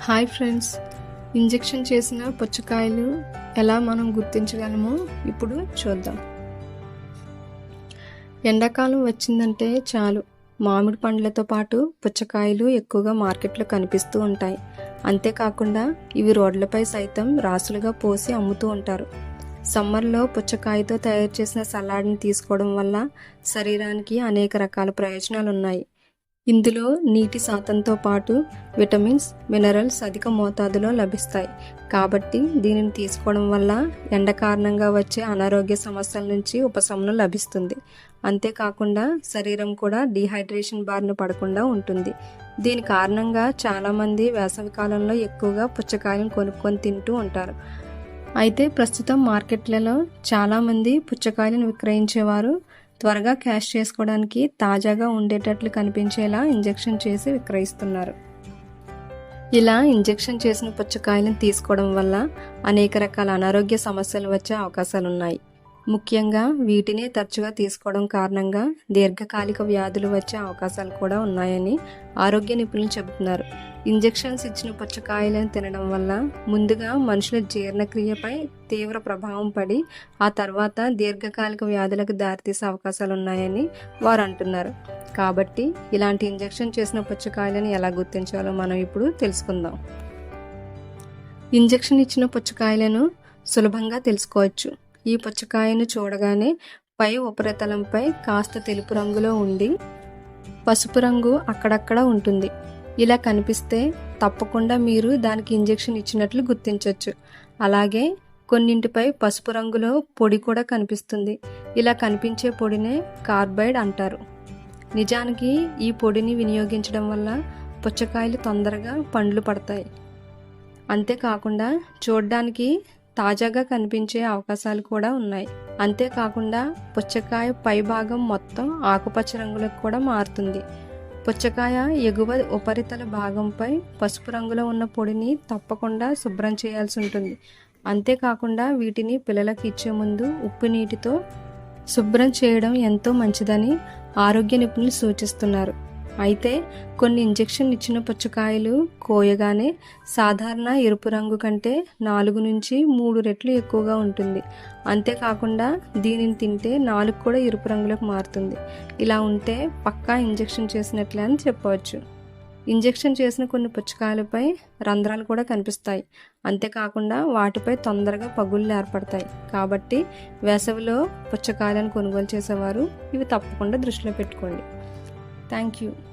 Hi friends, injection చేసిన పుచ్చకాయలు ఎలా మనం గుర్తించగలమో ఇప్పుడు చూద్దాం. ఎండాకాలం వచ్చిందంటే చాలు మామిడి పండ్లతో పాటు పుచ్చకాయలు ఎక్కువగా మార్కెట్లో కనిపిస్తూ ఉంటాయి. అంతేకాకుండా ఇవి రోడ్లపై సైతం రాసులుగా పోసి అమ్ముతూ ఉంటారు. సమ్మర్లో పుచ్చకాయతో తయారు చేసిన సలాడ్ని తీసుకోవడం వల్ల శరీరానికి అనేక రకాల ప్రయోజనాలు ఉన్నాయి. ఇందులో నీటి శాతంతో పాటు విటమిన్స్, మినరల్స్ అధిక మోతాదులో లభిస్తాయి. కాబట్టి దీనిని తీసుకోవడం వల్ల ఎండ కారణంగా వచ్చే అనారోగ్య సమస్యల నుంచి ఉపశమనం లభిస్తుంది. అంతేకాకుండా శరీరం కూడా డీహైడ్రేషన్ బారిన పడకుండా ఉంటుంది. దీని కారణంగా చాలామంది వేసవి కాలంలో ఎక్కువగా పుచ్చకాయలను కొనుక్కొని తింటూ ఉంటారు. అయితే ప్రస్తుతం మార్కెట్లలో చాలామంది పుచ్చకాయలను విక్రయించేవారు త్వరగా క్యాష్ చేసుకోవడానికి తాజాగా ఉండేటట్లు కనిపించేలా ఇంజెక్షన్ చేసి విక్రయిస్తున్నారు. ఇలా ఇంజెక్షన్ చేసిన పుచ్చకాయలను తీసుకోవడం వల్ల అనేక రకాల అనారోగ్య సమస్యలు వచ్చే అవకాశాలున్నాయి. ముఖ్యంగా వీటిని తరచుగా తీసుకోవడం కారణంగా దీర్ఘకాలిక వ్యాధులు వచ్చే అవకాశాలు కూడా ఉన్నాయని ఆరోగ్య నిపుణులు చెబుతున్నారు. ఇంజెక్షన్స్ ఇచ్చిన పుచ్చకాయలను తినడం వల్ల ముందుగా మనుషుల జీర్ణక్రియపై తీవ్ర ప్రభావం పడి ఆ తర్వాత దీర్ఘకాలిక వ్యాధులకు దారితీసే అవకాశాలు ఉన్నాయని వారు అంటున్నారు. కాబట్టి ఇలాంటి ఇంజెక్షన్ చేసిన పుచ్చకాయలను ఎలా గుర్తించాలో మనం ఇప్పుడు తెలుసుకుందాం. ఇంజెక్షన్ ఇచ్చిన పుచ్చకాయలను సులభంగా తెలుసుకోవచ్చు. ఈ పుచ్చకాయను చూడగానే పై ఉపరితలంపై కాస్త తెలుపు రంగులో ఉండి పసుపు రంగు అక్కడక్కడ ఉంటుంది. ఇలా కనిపిస్తే తప్పకుండా మీరు దానికి ఇంజెక్షన్ ఇచ్చినట్లు గుర్తించవచ్చు. అలాగే కొన్నింటిపై పసుపు రంగులో పొడి కూడా కనిపిస్తుంది. ఇలా కనిపించే పొడినే కార్బైడ్ అంటారు. నిజానికి ఈ పొడిని వినియోగించడం వల్ల పుచ్చకాయలు తొందరగా పండ్లు పడతాయి. అంతేకాకుండా చూడడానికి తాజాగా కనిపించే అవకాశాలు కూడా ఉన్నాయి. అంతేకాకుండా పుచ్చకాయ పై భాగం మొత్తం ఆకుపచ్చ రంగులకు కూడా మారుతుంది. పుచ్చకాయ ఎగువ ఉపరితల భాగంపై పసుపు రంగులో ఉన్న పొడిని తప్పకుండా శుభ్రం చేయాల్సి ఉంటుంది. అంతేకాకుండా వీటిని పిల్లలకు ఇచ్చే ముందు ఉప్పు నీటితో శుభ్రం చేయడం ఎంతో మంచిదని ఆరోగ్య నిపుణులు సూచిస్తున్నారు. అయితే కొన్ని ఇంజెక్షన్ ఇచ్చిన పుచ్చకాయలు కోయగానే సాధారణ ఎరుపు రంగు కంటే 4 నుంచి 3 రెట్లు ఎక్కువగా ఉంటుంది. అంతేకాకుండా దీనిని తింటే నాలుగు కూడా ఎరుపు రంగులోకి మారుతుంది. ఇలా ఉంటే పక్కా ఇంజెక్షన్ చేసినట్లే అని చెప్పవచ్చు. ఇంజెక్షన్ చేసిన కొన్ని పుచ్చకాయలపై రంధ్రాలు కూడా కనిపిస్తాయి. అంతేకాకుండా వాటిపై తొందరగా పగుళ్ళు ఏర్పడతాయి. కాబట్టి వేసవిలో పుచ్చకాయలను కొనుగోలు చేసేవారు ఇవి తప్పకుండా దృష్టిలో పెట్టుకోండి. Thank you.